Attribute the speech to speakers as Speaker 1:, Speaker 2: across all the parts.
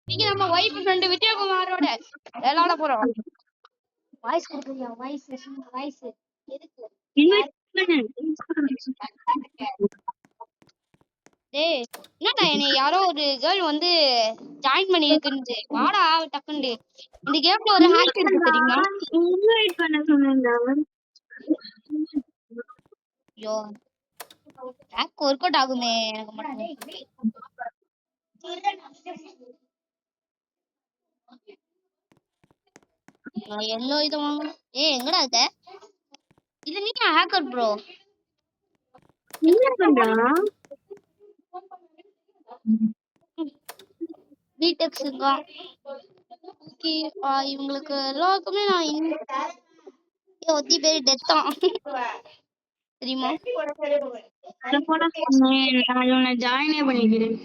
Speaker 1: நீங்க நம்ம wife friend விஜயகுமாரோட விளையாட போறோம். வாய்ஸ் கொடுக்குறியா? வாய்ஸ் எதுக்கு?
Speaker 2: இன்வைட் பண்ணு.
Speaker 1: டேய் என்னடா என்னை யாரோ ஒரு கேர்ள் வந்து ஜாயின் பண்ணிருக்குன்னு வாடா டக்குன்னு. இந்த கேம்ல ஒரு ஹேக் இருக்கு தெரியுமா?
Speaker 2: இன்வைட் பண்ண சொன்னேன்டா.
Speaker 1: ஐயோ ஹேக் ஒர்க் அவுட் ஆகுமே எனக்கு மட்டும். நான் எல்லோ இதை வாங்க. எங்கடா இருக்க? இது நீ ஹேக்கர் ப்ரோ.
Speaker 2: என்ன பண்றா?
Speaker 1: பிடெக்ஸுங்க இவங்களுக்கு எல்லாருக்குமே நான் ஒத்தி பேர் டெத்தா தெரியுமா?
Speaker 2: நான் ஜாயினே பண்ணிக்கிறேன்.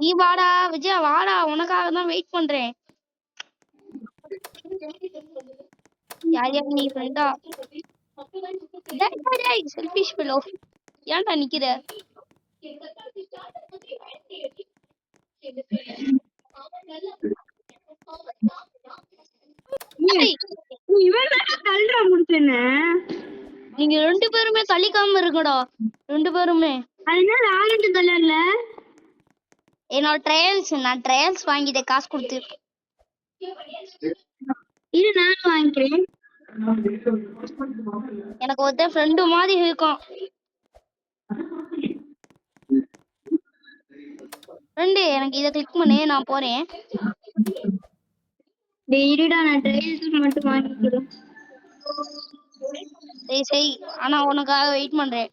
Speaker 1: நீ வாடா விஜயா வாடா, உனக்காக தான் வெயிட் பண்றேன். யார் யார் நீ ஃப்ரெண்டா? Selfish fellow. ஏன்டா நிக்கிற? நீங்க ரெண்டு பேருமே தள்ளிக்காம இருக்கடா. ரெண்டு பேருமே என்னோட ட்ரையல்ஸ். நான் ட்ரையல்ஸ் வாங்கிட்டேன் காசு கொடுத்து.
Speaker 2: இது நான் வாங்கிக்கிறேன்.
Speaker 1: எனக்கு ஒருத்தர் ஃப்ரெண்டு மாதிரி இருக்கும். ஃப்ரெண்டு எனக்கு இதை கிளிக் பண்ணு, நான் போறேன்.
Speaker 2: இருடா நான் ட்ரையல்ஸ் மட்டும் வாங்கிக்கிறேன்.
Speaker 1: சரி சரி, ஆனா உனக்காக வெயிட் பண்றேன்.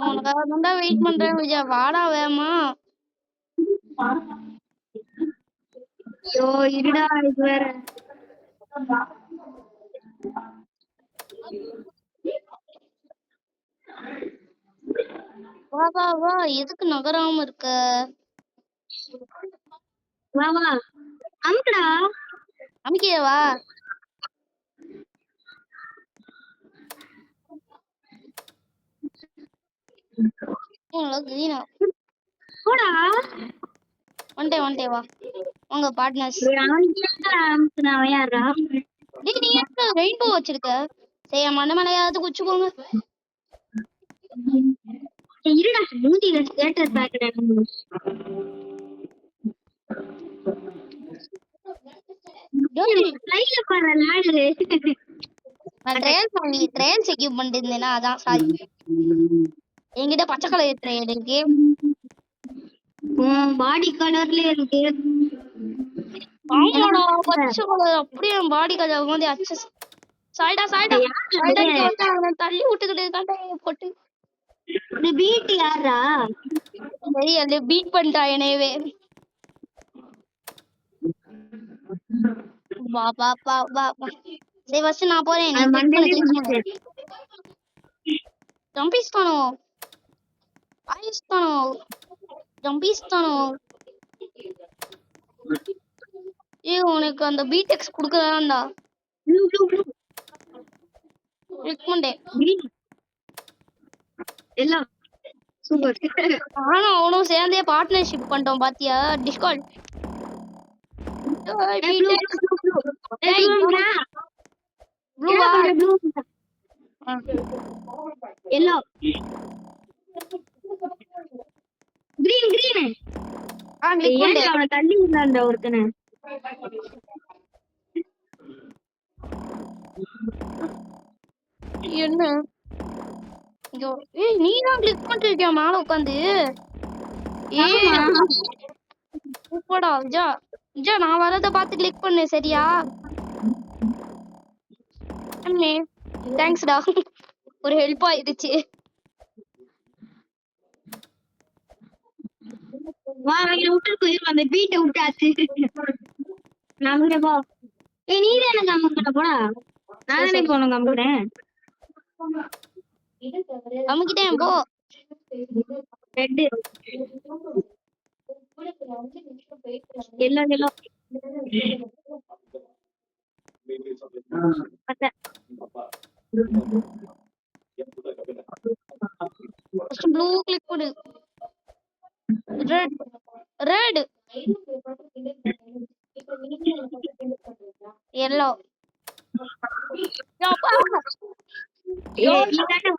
Speaker 1: உனக்காக தான் வெயிட் பண்றேன் விஜயா, வாடா வேமா.
Speaker 2: ஐயோ இருடா இது வேற.
Speaker 1: வா வா வா, எதுக்கு நகராம இருக்க?
Speaker 2: வா வா அமுக்குடா.
Speaker 1: அமுக்கிய வா. கிரீனா
Speaker 2: போடா.
Speaker 1: வந்துட்டே வா. உங்க பார்ட்னர்ஸ்.
Speaker 2: அவன் யாரா?
Speaker 1: டேய் நீ எங்க ரெயின்போ வச்சிருக்க? சரி மண்ணமலையாவது குச்சிக்கோங்க.
Speaker 2: இருடா மூஞ்சில ஸ்கேட்டர் பேக்கடா. லைட்ல பாரு லாடு.
Speaker 1: நான் ட்ரையல்ஸ் எக்யூப்மென்ட் இருந்தேனா அதான் சாரி. என்கிட்ட பச்சை கலர் ட்ரையல் இருக்கு.
Speaker 2: பாடி கலர்ல இருக்கு.
Speaker 1: ஆமாடா பச்சை கலர் அப்படியே என் பாடி கலர் வந்து அச்சஸ். சாய்டா தள்ளி விட்டுக்கிட்டு இருக்காண்டா போட்டு.
Speaker 2: இந்த பீட் யாரா?
Speaker 1: தெரியல, பீட் பண்ணிட்டா என்னையவே. வா வா வா வா வா. சரி ஃபர்ஸ்ட் நான் போறேன். நீ கிளிக் பண்ணு. ஜம்பிஸ்தானோ ஆயிஸ்தானோ ஜம்பிஸ்தானோ. உனக்கு அந்த பிடெக்ஸ் குடுக்கறான்டா. கிளிக் பண்ணேன்.
Speaker 2: எல்லாம் சூப்பர்.
Speaker 1: ஆனா அவனும் சேர்ந்தே பார்ட்னர்ஷிப் பண்ணிட்டோம் பாத்தியா? Discard
Speaker 2: yellow green green. அவனை தள்ளி விடாண்டா ஒருத்தனை.
Speaker 1: என்ன நீ தான் கிளிக் பண்ணிட்டு இருக்கியா மேல உட்காந்து? சூப்பர்டா விஜா. விஜா நான் வரத பார்த்து கிளிக் பண்ணு சரியா? தேங்க்ஸ்டா, ஒரு ஹெல்ப் ஆயிடுச்சு.
Speaker 2: வா விட்டு போயிரும். அந்த பீட்டை விட்டாச்சு. நம்ம போ. நீ தானே கம்முக்கிட்ட போடா. நானே போன கம்முக்கிறேன்.
Speaker 1: அமுக்கிட்டேன் போ.
Speaker 2: ரெட் எல்லாம் எல்லாம்
Speaker 1: ஃபர்ஸ்ட் ப்ளூ கிளிக் பண்ணு. ரெட் ரெட் எல்லோ யோப்பா யோ
Speaker 2: நீ தானே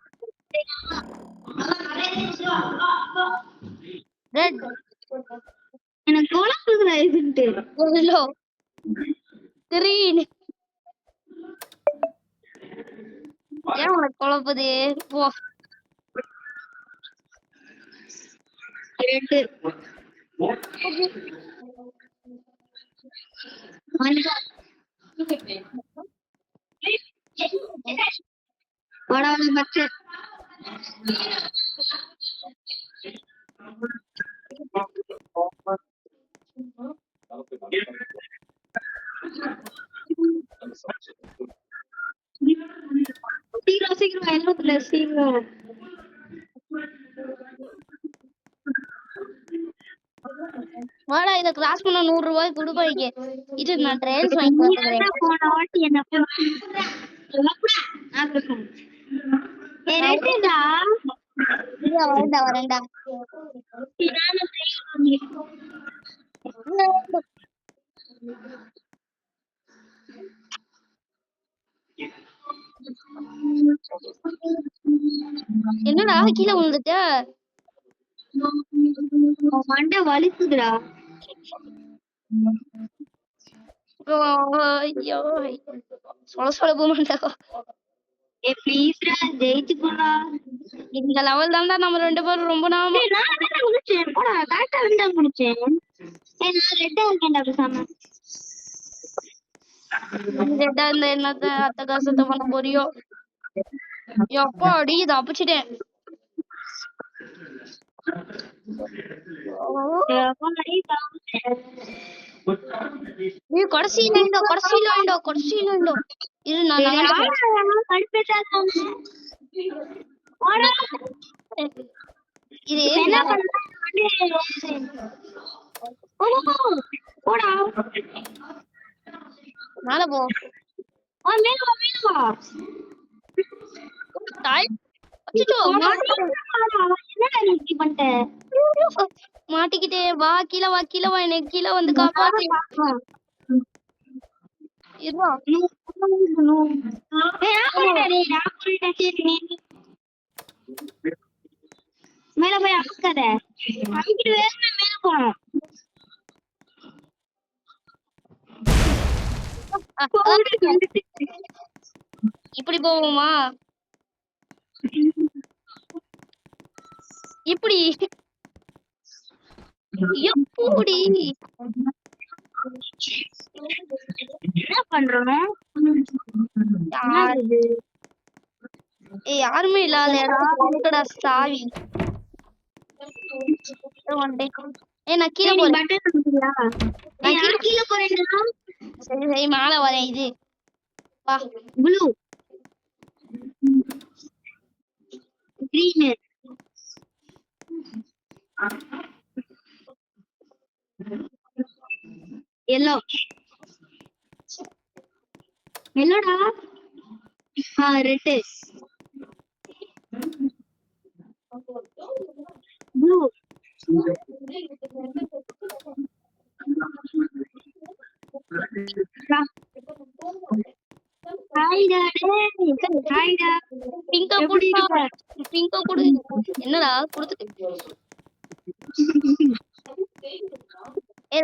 Speaker 1: ரெட்
Speaker 2: எனக்கு குழப்பத்துல இருக்குன்ட்டு.
Speaker 1: Yellow green. ஏன் உனக்கு குழப்புது? போ.
Speaker 2: ரெட்டு வடான பச்சை சீக்கிரம் சீக்கிரம் எல்லோத்துல சீக்கிரம்.
Speaker 1: வாடா இத கிராஸ் பண்ண 100 ரூபாய் கொடுப்பாங்க. இது நான் ட்ரையல்ஸ் வாங்கி பாத்துக்கிறேன்.
Speaker 2: போன வாட்டி என்ன
Speaker 1: வரேன்டா வரேன்டா. என்னடா கீழே விழுந்துட்ட?
Speaker 2: மண்டை வலிக்குதுடா.
Speaker 1: ஐயோ சொல்ல சொல்ல போமாட்டா.
Speaker 2: ஏ ப்ளீஸ்டா ஜெயிச்சு போடா.
Speaker 1: இந்த லெவல் தான்டா நம்ம 2 பேரும் ரொம்ப நாம.
Speaker 2: நான் என்ன முடிச்சேன்? போடா கரெக்டா வந்து முடிச்சேன். நான் ரெட்டா இருக்கேன்டா பேசாம.
Speaker 1: ரெட்டா இந்த என்னத்த அத்த காசத்தை பண்ண போறியோ? எப்பா அடி தப்பிச்சிட்டேன். கடைசியில இரு நான் இது மேல போ. மாட்டிக்கிட்டே வா கீழே வா கீழே வா எனக்கு கீழே வந்து காப்பாத்து.
Speaker 2: மேல போய் அமுக்காத. அமுக்கிட்டு வேகமா மேல போகணும்.
Speaker 1: இப்படி போவோமா? இப்படி எப்படி
Speaker 2: என்ன பண்றோம்?
Speaker 1: யாருமே இல்லாத இடத்துல சாவி. நான் கீழே போறேன்.
Speaker 2: கீழே போறேன்னா
Speaker 1: சரி சரி மேல வரேன். இது வா
Speaker 2: ப்ளூ கிரீன் எல்லோ எல்லோடா. ரெட் ப்ளூ
Speaker 1: என்னடா குடுத்துட்டு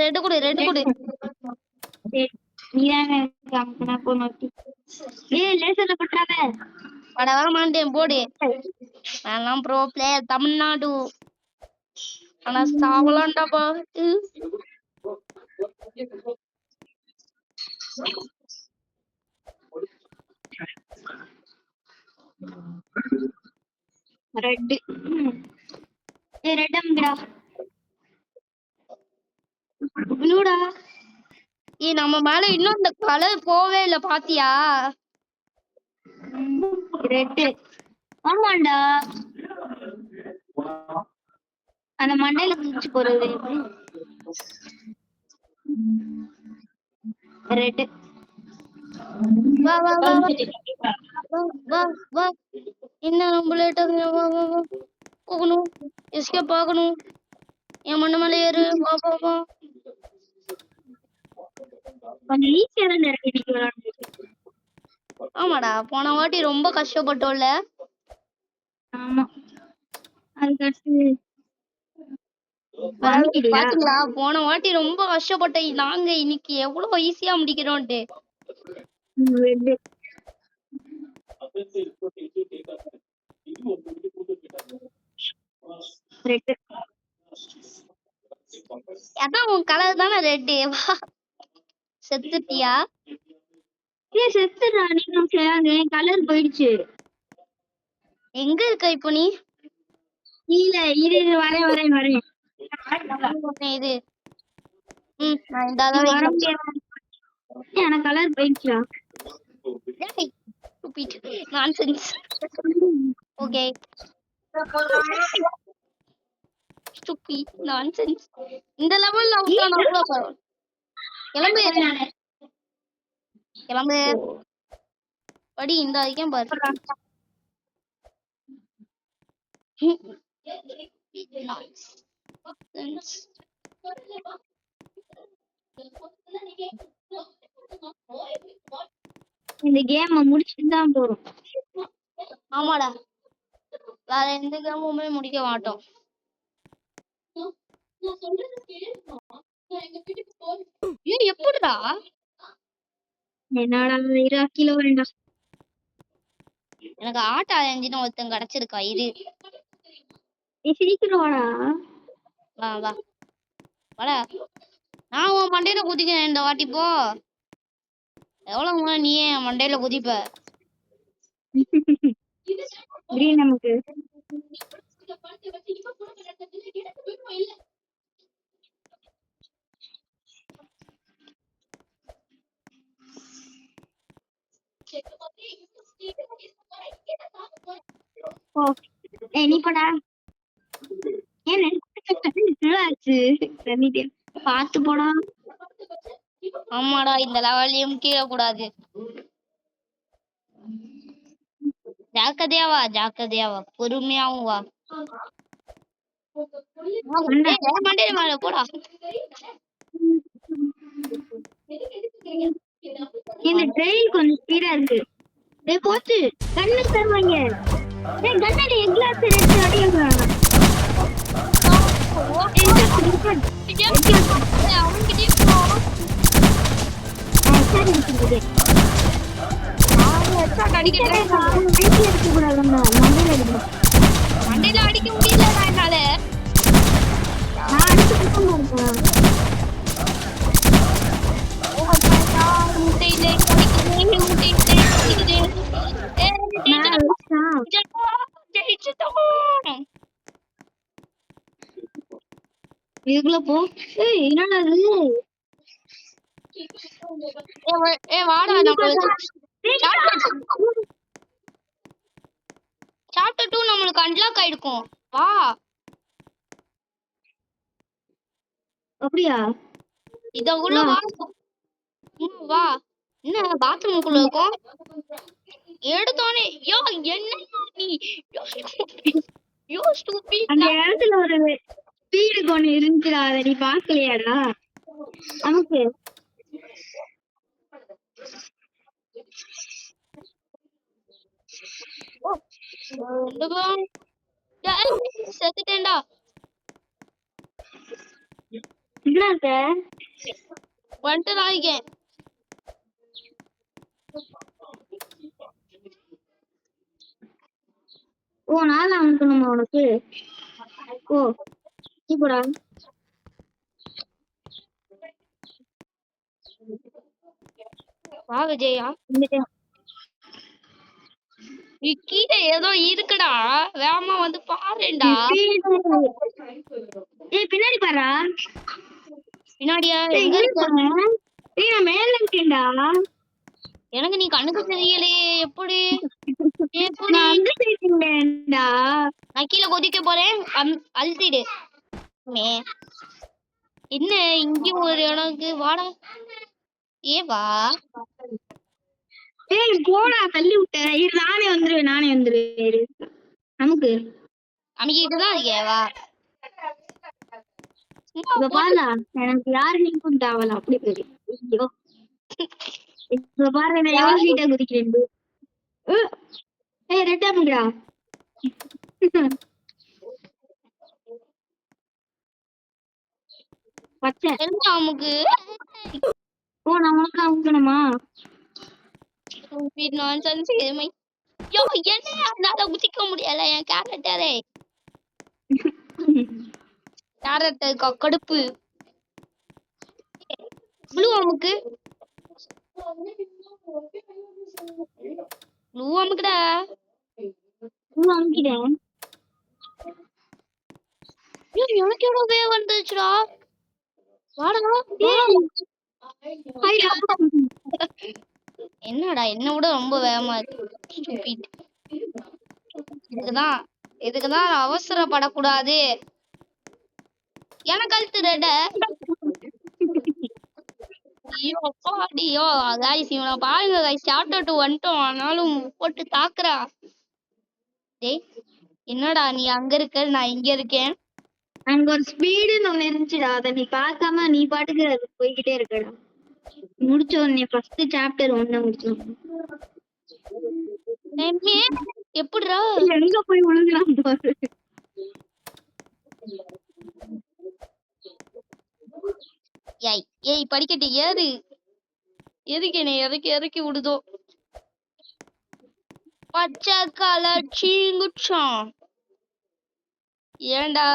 Speaker 1: ரெட்டு கொடு ரெட்டு கொடு. வர மாட்டேன் போடு. நான் ப்ரோ பிளேயர் தமிழ்நாடு. ஆனா சாவலான்டா பாத்து.
Speaker 2: ரெட் ரெட் அம்டா ப்ளூடா.
Speaker 1: நம்ம மேல இன்னும் இந்த கலர் போவே இல்ல பாத்தியா?
Speaker 2: ரெட் ஆமாண்டா. அந்த மண்டையில குதிச்சு போறது ரெட்.
Speaker 1: வா வா வா வா வா வா என்ன ரொம்ப லேட்டா வா வா வா போகணும் எஸ்கேப் ஆகணும் என் மண்ணு மேல ஏறு வா வா வா
Speaker 2: கொஞ்சம் ஈஸியா தான் இருக்கு இன்னைக்கு விளையாடுறது.
Speaker 1: ஆமாடா போன வாட்டி ரொம்ப கஷ்டப்பட்டோம்ல
Speaker 2: ஆமா அதுக்கு அடுத்து
Speaker 1: அதாவது
Speaker 2: வாங்கிட்டியா?
Speaker 1: பாத்தீங்களா போன வாட்டி ரொம்ப கஷ்டப்பட்டோம் நாங்க இன்னைக்கு எவ்வளவு ஈஸியா முடிக்கிறோம்ட்டு
Speaker 2: ரெண்டு ரெண்டு
Speaker 1: அதான் உன் கலர் தானே ரெட்டு வா செத்துட்டியா
Speaker 2: ஏன் செத்துடா நீங்களும் செய்யாங்க என் கலர் போயிடுச்சு.
Speaker 1: எங்க இருக்க இப்போ நீ
Speaker 2: இல்ல இரு இரு வரேன் வரேன் வரேன்
Speaker 1: இது நான் இந்த
Speaker 2: நீ வர முடியாது. எனக்கு கலர் போயிடுச்சுடா.
Speaker 1: நான்சென்ஸ் ஓகே stupid nonsense இந்த லெவல்ல அவுட் ஆனா கூட பரவாயில்லை கிளம்பு கிளம்பு படி இந்த வரைக்கும் பாரு Nonsense.
Speaker 2: இந்த கேம் முடிச்சுட்டு தான் போறோம்.
Speaker 1: ஆமாடா வேற எந்த கேமுமே முடிக்க மாட்டோம் ஏய் எப்படிடா
Speaker 2: என்னடா இரு கீழே வரேன்டா.
Speaker 1: எனக்கு ஆட்டோ என்ஜின் ஒருத்தன் கிடைச்சிருக்கா இது
Speaker 2: நீ சீக்கிரம் வாடா.
Speaker 1: வா வா வாடா நான் உன் மண்டையில குதிக்கிறேன் இந்த வாட்டி போ எவ்வளவு முறை நீயே என் மண்டையில குதிப்ப
Speaker 2: கிரீன் நமக்கு ஓ நீ போடா. ஏன் ஆச்சு பாத்து போடா.
Speaker 1: ஆமாடா இந்த லெவல்லையும் கீழே கூடாது ஜாக்கிரதையா வா பொறுமையாவும் வா மண்டையில மேல போடா
Speaker 2: இந்த ட்ரெயின் கொஞ்சம் ஸ்பீடா இருக்கு. போச்சு கண்ணு தருவாங்க. கண்ணாடி எக்லாஸ் எடுத்து அடிக்கிறாங்க.
Speaker 1: மண்டையில அடிக்க முடியல என்னால
Speaker 2: இதுக்குள்ள போ. என்னடா
Speaker 1: வாடா சாப்டர் 2 நம்மளுக்கு அன்லாக் ஆயிருக்கும் வா
Speaker 2: அப்படியா
Speaker 1: இத உள்ள வா வா என்ன பாத்ரூமுக்குள்ள இருக்கும் எடுத்தோனே யோ என்ன நீ யோ ஸ்டூபிட்
Speaker 2: அந்த இடத்துல ஒரு ஸ்பீடு கொண்டு இருந்துச்சுடா அதை நீ பாக்கலையாடா நமக்கு
Speaker 1: செத்துட்டேன்டா வந்துட்டு தான் இருக்கேன்
Speaker 2: ஓ நாள் அனுப்பணுமா உனக்கு ஓ இப்படா
Speaker 1: வா விஜயா கீழே ஏதோ இருக்குடா வேகமா வந்து பாருடா
Speaker 2: பின்னாடி பாரா
Speaker 1: பின்னாடியா எங்க இருக்க
Speaker 2: நான் மேல இருக்கேன்டா
Speaker 1: எனக்கு நீ கண்ணுக்கு தெரியலையே எப்படி நான் கீழே கொதிக்க போறேன் அழுத்திடு என்ன இங்க ஒரு இடம்க்கு வாடா ஏ வா
Speaker 2: ஏய் போடா தள்ளி விட்ட. இரு நானே வந்துருவேன் இரு. நமக்கு
Speaker 1: அமைக்கிட்டு தான் இருக்கேவா
Speaker 2: இப்ப பாருடா, எனக்கு யாரு லிங்கும் தேவல அப்படி போயிரு. ஐயோ இப்ப பாரு நான் எவ்வளவு சீட்டா குதிக்கிறேன். ஏய் ரெட்டா முடா. பச்சை
Speaker 1: என்ன அமுக்கு
Speaker 2: ஓ நமக்கு அமுக்கணுமா?
Speaker 1: நான்சென்ஸ் எதுவுமே யோ என்ன அதனால குதிக்க முடியல என் கேரக்டரே கேரக்டர் கடுப்பு ப்ளூ அமுக்கு ப்ளூ அமுக்குடா
Speaker 2: அமுக்கிட்டேன்.
Speaker 1: எனக்கு எவ்வளவு பேர் வந்துச்சுடா வாடா என்னடா என்ன விட ரொம்ப வேகமா இருக்கு இதுக்குதான் அவசரப்படக்கூடாது எனக்கு அழுத்து ரெட்ட ஐயோ அப்பாடியோ காய்ஸ் இவனை பாருங்க காய்ஸ் சாப்டர் 2 வந்துட்டோம் ஆனாலும் போட்டு தாக்குறா டேய் என்னடா நீ அங்க இருக்க நான் இங்க இருக்கேன்
Speaker 2: அங்க ஒரு ஸ்பீடுன்னு ஒண்ணு இருந்துச்சுடா, அதை நீ பார்க்காம நீ பாட்டுக்கு அது போய்கிட்டே இருக்கடா. முடிச்ச உடனே ஃபர்ஸ்ட் சாப்டர் 1 முடிச்சோம்.
Speaker 1: எப்படிடா
Speaker 2: எங்க போய் விழுங்கலாம் பாரு.
Speaker 1: ஏய் படிக்கட்டு ஏறு எதுக்கு என்னை இறக்கி விடுதோ பச்சை கலர் சீங்குச்சம் ஏண்டா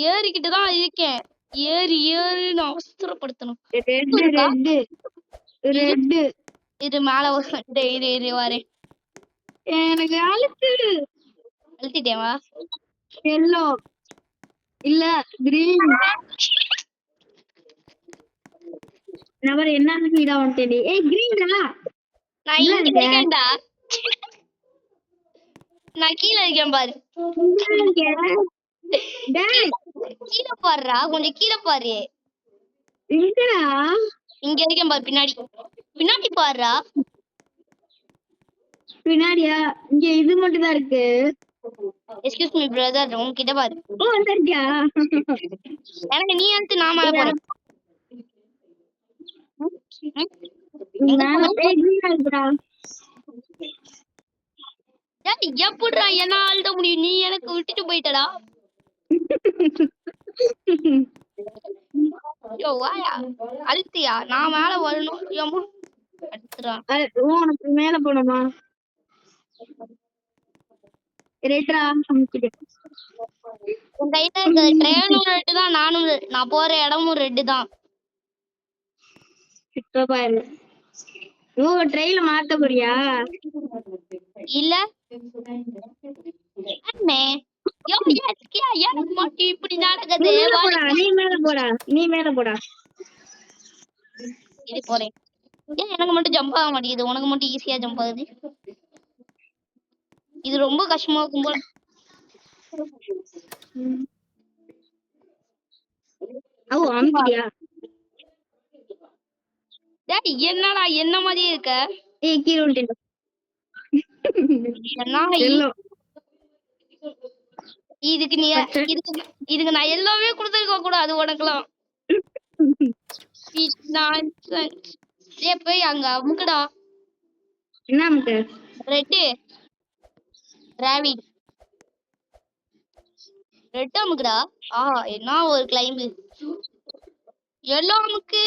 Speaker 1: ஏறிக்கிட்டுதான் இருக்கேன் ஏறுன்னு அவசரப்படுத்தணும் இது மேல இரு வரேன்
Speaker 2: எனக்கு
Speaker 1: அழுத்திட்டேவா
Speaker 2: எல்லோ இல்ல கிரீன் நவர் என்ன ஸ்பீடா வந்துட்டே. ஏய் கிரீன்டா
Speaker 1: நான் இங்க இருக்கேன்டா நான் கீழ இருக்கேன் பாரு கீழே பாருடா கொஞ்சம் கீழே பாரு
Speaker 2: எங்கடா
Speaker 1: இங்க இருக்கேன் பாரு பின்னாடி பாருடா
Speaker 2: பின்னாடியா இங்க இது மட்டும் தான் இருக்கு.
Speaker 1: எக்ஸ்கியூஸ் மீ பிரதர் உன்கிட்ட பாரு
Speaker 2: ஓ வந்துட்டியா
Speaker 1: எனக்கு நீ அழுத்து நான் மேல போறேன் எப்படிடா என்ன அழுத்த முடியும் நீ எனக்கு விட்டுட்டு போயிட்டடா யோ வாயா அழுத்தியா நான் மேல வரணும்
Speaker 2: உனக்கு மேல போணுமா ரெட்டா
Speaker 1: உன் கையில இருக்க ட்ரெயினும் ரெட்டு தான் நான் போற இடமும் ரெட்டு தான்
Speaker 2: ஓ ட்ரெயில மாத்த போறியா
Speaker 1: இல்ல எனக்கு மட்டும் இப்படி நடக்குது
Speaker 2: நீ மேல போடா
Speaker 1: இது போறேன் ஏன் எனக்கு மட்டும் ஜம்ப் ஆக மாட்டேங்குது உனக்கு மட்டும் ஈஸியா ஜம்ப் ஆகுது இது ரொம்ப கஷ்டமா இருக்கும் போல என்னடா என்ன மாதிரி இருக்க இதுக்கு நான் எல்லாமே கொடுத்துருக்க கூடாது உனக்குலாம் போய் அங்க அமுக்குடா
Speaker 2: என்ன அமுக்கு
Speaker 1: ரெட்டு ராபிட் ரெட் அமுக்குடா என்ன ஒரு கிளைம்பு எல்லோ அமுக்கு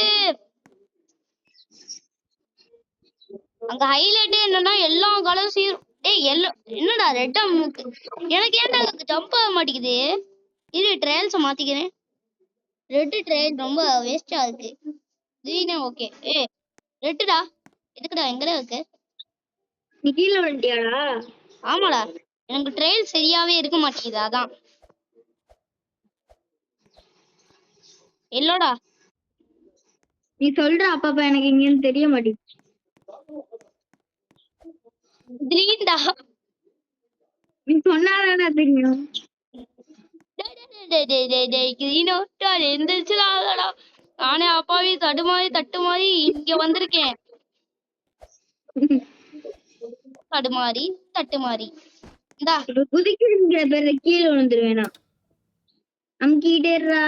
Speaker 1: அங்க ஹைலைட் என்னன்னா எல்லா கலர்ஸையும் என்னடா ரெட் அமுக்கு எனக்கு ஏன்டா ஜம்ப் ஆக மாட்டேங்குது இரு ட்ரையல்ஸை மாத்திக்கிறேன் ரெட் ட்ரையல் ரொம்ப வேஸ்டா இருக்கு கிரீனே ஓகே ரெட்டுடா எதுக்குடா எங்கடா இருக்கு
Speaker 2: நீ கீழே வந்துட்டியாடா
Speaker 1: ஆமாடா எனக்கு ட்ரையல் சரியாவே இருக்க மாட்டேங்குது அதான் இல்லடா
Speaker 2: நீ சொல்ற அப்பப்ப எனக்கு இங்கன்னு தெரிய மாட்டேங்குது
Speaker 1: கிரீன்டா
Speaker 2: நீ சொன்னாதானே தெரியும்
Speaker 1: கிரீன் எந்திரிச்சுடா நானே அப்பாவி தடுமாறி தட்டுமாறி இங்க வந்திருக்கேன். தடுமாறி தட்டுமாறி இந்தா
Speaker 2: இப்ப குதிக்கிற பேர்ல கீழே விழுந்துருவேனா அமுக்கிட்டேறா.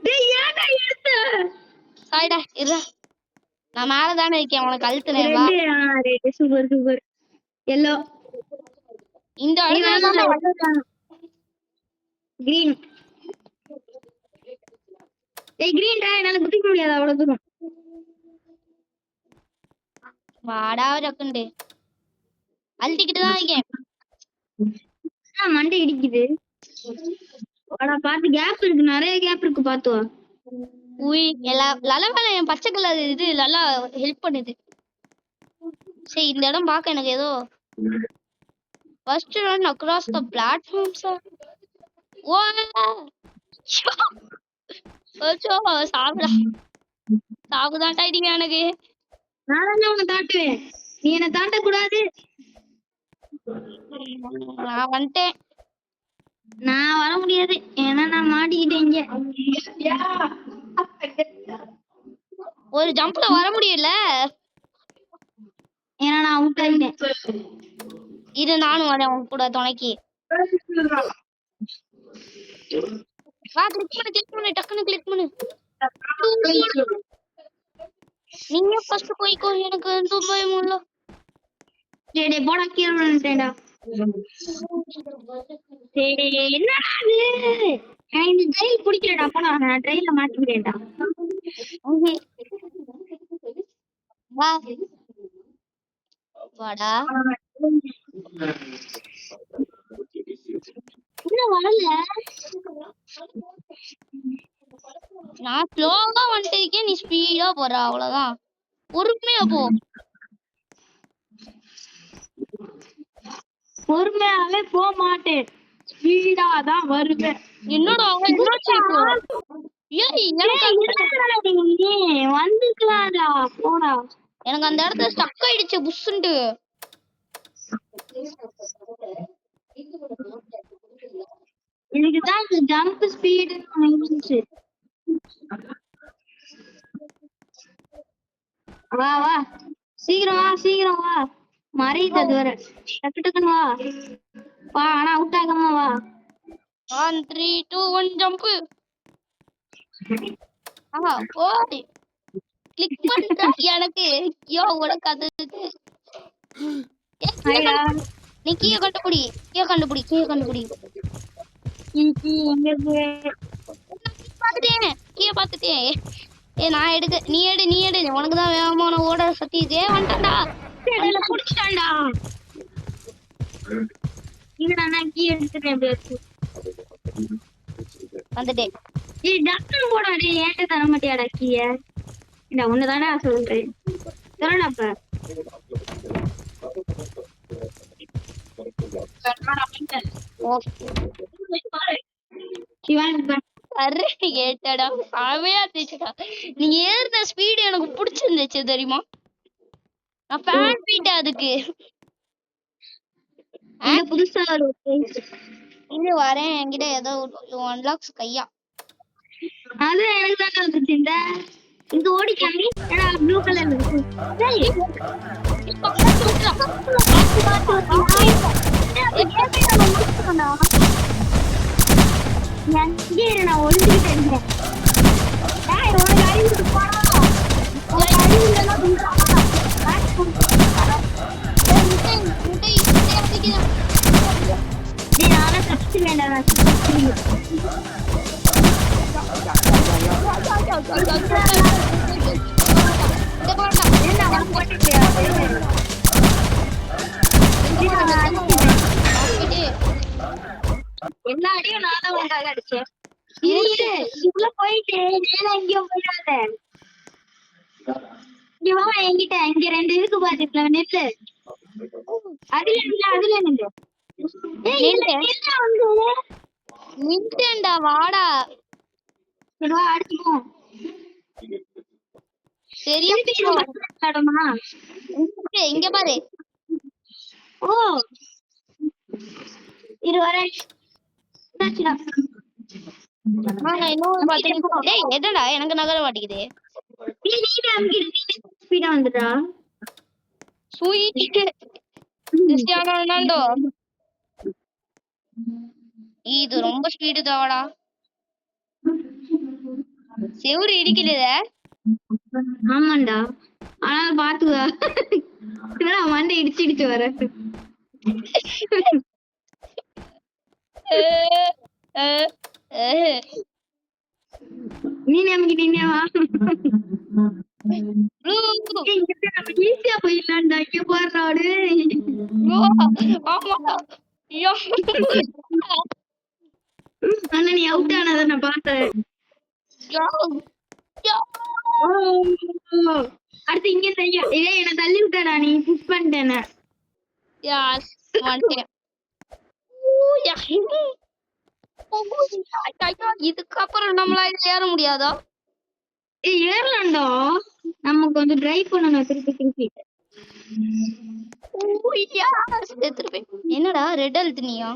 Speaker 2: டேய் ஏன்டா எடுத்த?
Speaker 1: சாய்டா இருடா. நான் மேலதானே இருக்கேன், உனக்கு அழுத்துனேன் வா.
Speaker 2: Red super super. எல்லோ
Speaker 1: இந்த இடத்துல தான்டா
Speaker 2: கிரீன். டேய் கிரீன்டா என்னால குதிக்க முடியாது அவ்வளவு தூரம்.
Speaker 1: வாடா டக்குண்டு அழுத்திக்கிட்டு தான் இருக்கேன்.
Speaker 2: மண்டை இடிக்குது. வாடா பாத்து கேப் இருக்கு, நிறைய கேப் இருக்கு பாத்து வா.
Speaker 1: உய் லலவேல என் பச்சை கலர் இது நல்லா ஹெல்ப் பண்ணுது. சரி இந்த இடம் பார்க்க எனக்கு ஏதோ first run across the platforms. ஓ ஓச்சோ சாவுடா சாவுதான் டைட்டிங்க எனக்கு.
Speaker 2: நான் உன்னை தாட்டுவேன், நீ என்ன தாண்ட கூடாது.
Speaker 1: நான் வந்துட்டேன்.
Speaker 2: நான் வர முடியாது ஏன்னா நான் மாட்டிக்கிட்டேன் இங்க.
Speaker 1: ஒரு ஜம்ப்ல வர முடியல
Speaker 2: ஏன்னா நான் அவுட் ஆகிட்டேன்.
Speaker 1: இது நானும் வரேன் உன் கூட துணைக்கு. வா கிளிக் பண்ணு டக்குன்னு கிளிக் பண்ணு. நீங்க ஃபர்ஸ்ட் போய்க்கோ, எனக்கு எந்த பயமும் இல்ல.
Speaker 2: டேய் போடா கீழ விழுந்துட்டேன்டா. டேய் என்னடா இது? நான் இந்த ட்ரெயில் பிடிக்கலடா, போடா நான் ட்ரெயில மாட்டிக்கிறேன்டா.
Speaker 1: வா வாடா.
Speaker 2: இன்னும் வரல.
Speaker 1: நான் ஸ்லோவா வந்துட்டு இருக்கேன், நீ ஸ்பீடா போற, அவ்வளவுதான். பொறுமையா போ.
Speaker 2: பொறுமையாவே போக மாட்டேன், ஸ்பீடா தான் வருவேன்.
Speaker 1: என்னடா
Speaker 2: வந்துக்கலாம்டா போடா.
Speaker 1: எனக்கு அந்த இடத்துல ஸ்டக் ஆயிடுச்சு புஷ்ன்ட்டு.
Speaker 2: எனக்கு தான் இந்த ஜம்ப் ஸ்பீடு இருந்துச்சு. வா வா சீக்கிரம் வா மறையுது அது வர. டக்கு டக்குன்னு வா வா, ஆனா அவுட் ஆகாம வா.
Speaker 1: 1 3 2 1 ஜம்ப். ஆஹா போடி கிளிக் பண்ணிட்டா எனக்கு. ஐயோ உனக்கு அது நீ கீழே கண்டுபிடி கீழே பாத்துட்டேன். நான் நீ எடு உனக்கு தான் வேகமான ஓட சக்தி. இதே வந்துட்டான்டா
Speaker 2: புடிச்சிட்டான்டா. இல்லடா நான் கீ எடுத்துட்டேன்.
Speaker 1: வந்துட்டேன்.
Speaker 2: ஏய் டக்குனு போடா, டேய் ஏன்ட்ட தர மாட்டியாடா கீய? நான் ஒண்ணுதானே சொல்றேன், தரடாப்ப.
Speaker 1: கேட்டடா செமையா இருந்துச்சுடா. நீங்க ஏறின ஸ்பீடு எனக்கு பிடிச்சிருந்துச்சு தெரியுமா. நான் ஃபேன் பீட்டேன் அதுக்கு.
Speaker 2: புதுசா
Speaker 1: இங்க வரேன், என்கிட்ட ஏதோ 1 lakhs கையா.
Speaker 2: அது எனக்கு தான் வந்துச்சு. இந்த ஓடிக்காமி ஏன்னா ப்ளூ கலர்ல இருக்கு. டேய் நான் ஒளிஞ்சுக்கிட்டு இருக்கேன். டேய் உனக்கு அறிவு போடா, உனக்கு அறிவு இல்லைன்னா நானே தப்பிச்சு வேண்டாம். எல்லா அடியும் நான் தான் உனக்காக அடிச்சேன். இதுக்குள்ள போயிட்டு நேரா எங்கேயோ போயிடாத. இங்க வா என்கிட்ட, இங்க 2 இருக்கு பாத்துக்கல நெட்டு. அதுல நில்லு.
Speaker 1: நின்னுட்டேன்டா வாடா.
Speaker 2: வா அடிச்சுப்போம்.
Speaker 1: இங்க பாரு.
Speaker 2: ஓ இரு வரேன்.
Speaker 1: இன்னும் பாத்தீங்கன்னா டேய் எதடா எனக்கு நகர மாட்டேங்குது.
Speaker 2: நீனே அமுக்கிடு, ஸ்பீடா வந்துடா.
Speaker 1: ஸ்வீட் கிறிஸ்டியானோ ரொனால்டோ இது ரொம்ப ஸ்பீடு தாவடா. செவுரு இடிக்கலையே.
Speaker 2: ஆமாண்டா, ஆனா பாத்துவா மண்டை இடிச்சு வர. நீனே அமுக்கிட்டு நீனே வா. ஈஸியா போயிடலாம்டா. இங்க போடுறாடு. ஆனா நீ அவுட் ஆனதை நான் பார்த்தேன். அடுத்து இங்க செய்ய இதே என்ன தள்ளி விட்டாடா, நீ புஷ் பண்ணிட்டேன.
Speaker 1: இதுக்கப்புறம் நம்மளால ஏற முடியாதா?
Speaker 2: ஏறலாம்டா, நம்ம கொஞ்சம் டிரைவ் பண்ணணும் திருப்பி திருப்பி.
Speaker 1: என்னடா ரெட் அழுத்தினியா?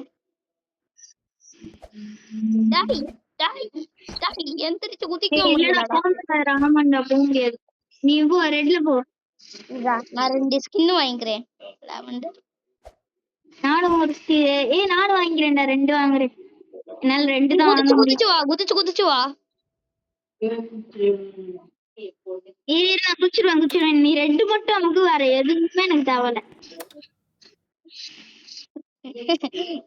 Speaker 1: எந்திரிச்சு குதிக்க முடியல.
Speaker 2: ஆமாண்டா, போக முடியாது. நீ போ, ரெட்ல போ.
Speaker 1: நான் 2 ஸ்கின் வாங்கிக்கிறேன். லாவெண்டர்
Speaker 2: நானும் ஒரு நானும் வாங்கிக்கிறேன்டா, 2 வாங்குறேன். என்னால 2 தான் வாங்க முடியும்.
Speaker 1: குதிச்சு வா.
Speaker 2: நான் குச்சிருவேன். நீ 2 மட்டும் நமக்கு வேற எதுவுமே எனக்கு தேவையில்ல.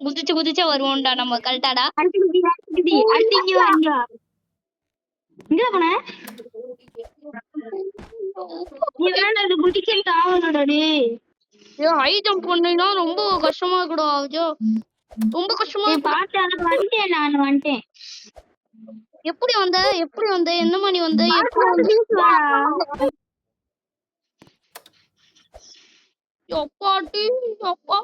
Speaker 1: குதிச்சு வருவோம்டா நம்ம கரெக்டாடா.
Speaker 2: அடுத்து இங்க வா. இங்க போன நீ வேணா அது குதிக்க தேவையில்லடா. டேய்
Speaker 1: ஹை ஜம்ப் பண்ணா ரொம்ப கஷ்டமா இருக்குடா. ஐயோ ரொம்ப கஷ்டமா.
Speaker 2: வந்துட்டேன், நான் வந்துட்டேன்.
Speaker 1: எப்படி வந்த என்ன மணி வந்த? எப்படி அப்பா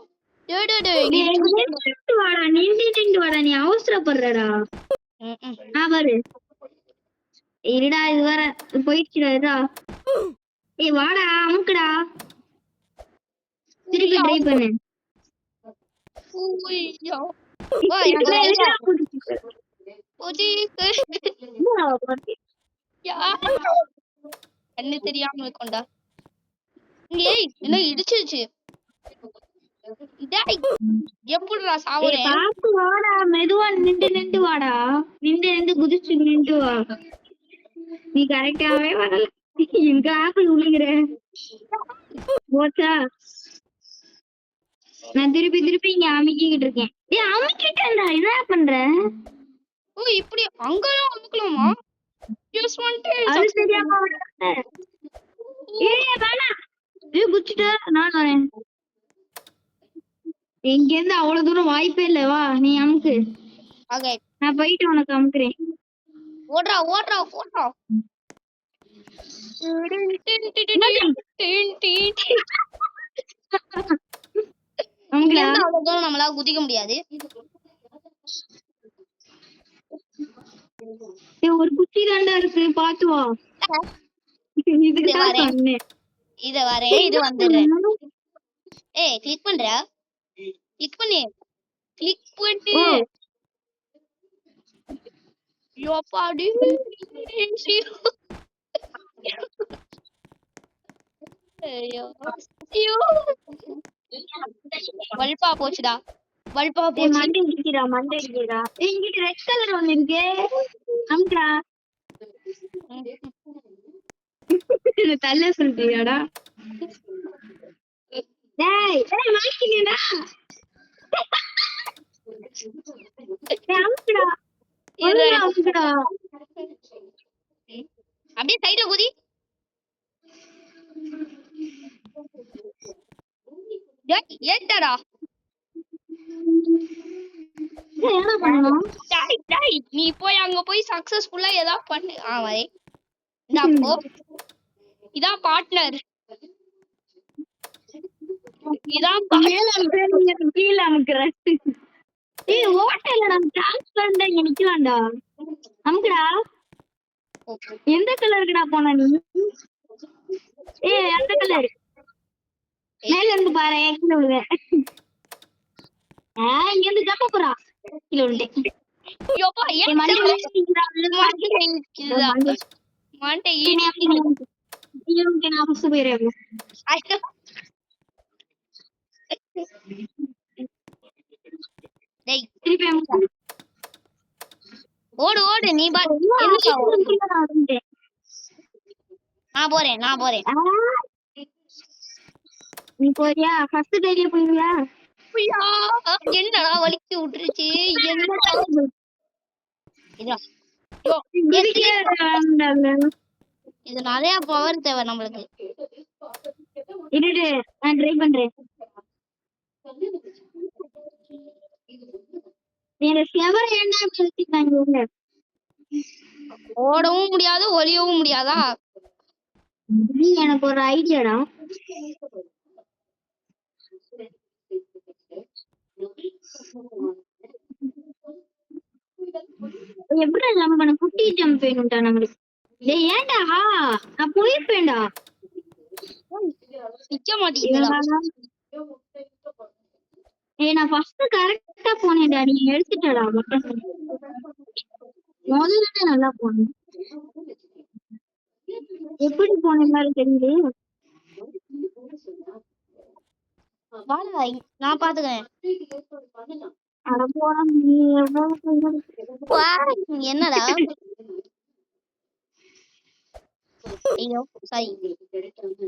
Speaker 2: வாடா, நின்று வாடா, நீ அவசரப்படுறடா. பாரு இருடா, இது வர போயிடுச்சுடா. வாடா, அமுக்குடா, திருப்பி ட்ரை பண்ணு.
Speaker 1: கண்ணு தெரியாம இருக்கோண்டா. என்ன இடிச்சிருச்சு. எப்படிடா சாவுறேன்?
Speaker 2: வாடா, மெதுவா நின்று வாடா. நின்று குதிச்சு நின்று வா. நீ கரெக்டாவே வரல. எங்க ஆப்பிள் உழுகிற போச்சா? நான் திருப்பி இங்க அமுக்கிக்கிட்டு இருக்கேன். அமுக்கிட்டேன்டா, என்ன பண்ற?
Speaker 1: இப்படி அங்கெல்லாம் அமுக்கலாமா?
Speaker 2: அது தெரியாம வேணாம். குச்சிட்ட, நான் வரேன். இங்க இருந்து அவ்வளவு தூரம் வாய்ப்பே இல்ல. வா, நீ அமுக்கு. நான் போயிட்டு உனக்கு அமுக்குறேன்.
Speaker 1: ஓடுறா. நம்மளால குதிக்க முடியாது.
Speaker 2: ஒரு குச்சி தாண்டா இருக்கு, பாத்து வா. இதுக்குதான் சொன்னேன்.
Speaker 1: இது வரேன், இது வந்துடுறேன். கிளிக் பண்ற, கிளிக் பண்ணு. யோப்பாடி வல்பா போச்சுடா.
Speaker 2: மண்டை இடிக்கிறா. இங்கிட்ட ரெட் கலர் ஒண்ணு இருக்கு, அமுக்குடா. தள்ள சொல்றியாடா? டேய் மாட்டினேடா. அமுக்குடா, அமுக்குடா.
Speaker 1: அப்படியே சைடுல குதி. ஏட்டடா, நீ போய் அங்க போய் சக்சஸ்ஃபுல்லா ஏதாவது பண்ணு. வரே இதான் பார்ட்னர். இதான்
Speaker 2: கீழே அமுக்குறேன். ஓட்டல நம்ம டிரான்ஸ்பரண்டா இங்க நிக்கலாம்டா. அமுக்குடா. எந்த கலருக்குடா போன நீ? அந்த கலர் மேல இருந்து பாரு. கீழே விழுவேன். இங்க இருந்து ஜப்ப போறா. கீழே விழுந்தேன்.
Speaker 1: யோப்பா ஏன்
Speaker 2: மண்டை
Speaker 1: இடிக்குதா? மண்டை இடிக்குது.
Speaker 2: நான் ஃபர்ஸ்ட் போயிடுறேன்.
Speaker 1: ஐயோ. டேய்
Speaker 2: திருப்பி அமுக்கு.
Speaker 1: ஓடு ஓடு நீ பா. என்னடா ஓடு? நான் போறேன்.
Speaker 2: ஆ, நீ போறியா? ஃபர்ஸ்ட் டைலே போயிருவியா?
Speaker 1: ஐயா, என்னடா வலிக்கு விட்டுருச்சு. என்னடா இதா. யோ,
Speaker 2: இதுக்கே வேண்டாம்ல.
Speaker 1: இது நிறைய பவர் தேவை நம்மளுக்கு.
Speaker 2: இருடு, நான் ட்ரை பண்றேன். என்ன செவர் ஏன்டா இப்படி வச்சிருக்காங்க உள்ள?
Speaker 1: ஓடவும் முடியாது ஒளியவும் முடியாதா?
Speaker 2: நீ எனக்கு ஒரு ஐடியாடா. எப்படி ஜம்ப் பண்ண? குட்டி ஜம்ப் வேணும்டா நம்மளுக்கு. டேய் ஏன்டா நான் போயிருப்பேன்டா.
Speaker 1: நிக்க மாட்டேங்குதுடா.
Speaker 2: ஏய் நான் ஃபர்ஸ்ட் கரெக்டா போனேன்டா, நீ எடுத்துட்டடா மட்டும். முதல்ல நல்லா போனேன். எப்படி போனேன்னு தெரியல.
Speaker 1: வாடா நான் பாத்துக்கிறேன்.
Speaker 2: அட போடா நீ
Speaker 1: வா, என்னடா? ஐயோ சாரி.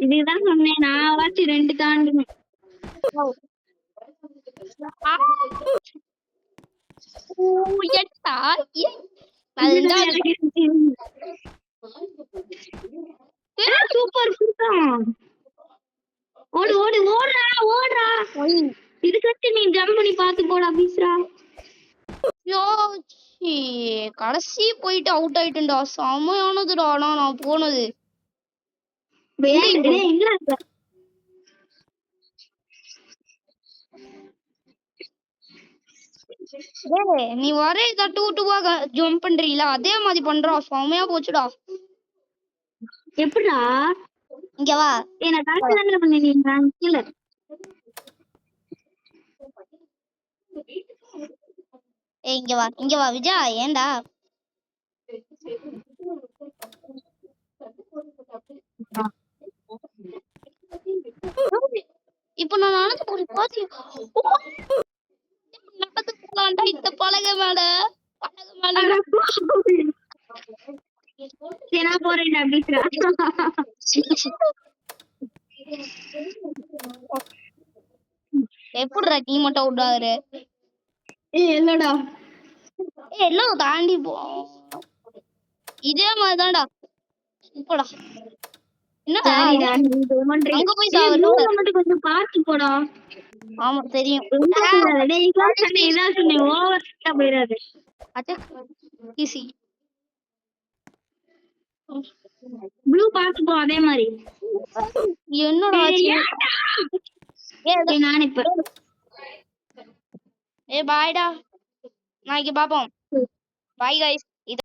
Speaker 2: இதுதான் சொன்னேன், நான் வாச்சு 2 தாண்டுனேன்.
Speaker 1: எட்டா
Speaker 2: சூப்பர் சூப்பர். ஓடு ஓடு ஓடுறா ஓடுறா. இதுக்கு நீ ஜம்ப் பண்ணி பாத்து போடா பீஸ்ரா.
Speaker 1: கடைசி போயிட்டு அவுட் ஆயிட்டேன்டா. செமையானதுடா. ஆனா நான் போனது நீ ஒரே தட்டு விட்டு ஜம்ப் பண்றீங்களா அதே மாதிரி பண்றா. செமையா போச்சுடா.
Speaker 2: எப்படா
Speaker 1: இங்க வா.
Speaker 2: என்ன கரெக்டா பண்ணீங்க கீழ.
Speaker 1: ஏய் இங்க வா விஜயா. ஏன்டா இப்ப நான் நடந்து போறேன் பாத்தி. நடந்து போலாம்டா இந்த பலகை மேல.
Speaker 2: நான் போறேன்டா பீஸ்ரா.
Speaker 1: எப்படிடா நீ மட்டும் அவுட் ஆகுற?
Speaker 2: இல்லடா
Speaker 1: எல்லாம் தாண்டி போ. இதே மாதிரிதான்டா. போடா. என்னடா அங்க போய்
Speaker 2: மட்டும் கொஞ்சம் பார்த்து போடா.
Speaker 1: ஆமா தெரியும்.
Speaker 2: ஓவர் போயிடாது.
Speaker 1: ஈஸி.
Speaker 2: ப்ளூ பார்த்து போ அதே மாதிரி.
Speaker 1: என்னடா
Speaker 2: நான் இப்ப
Speaker 1: பாய்டா. நாளைக்கு பாப்போம். Bye guys.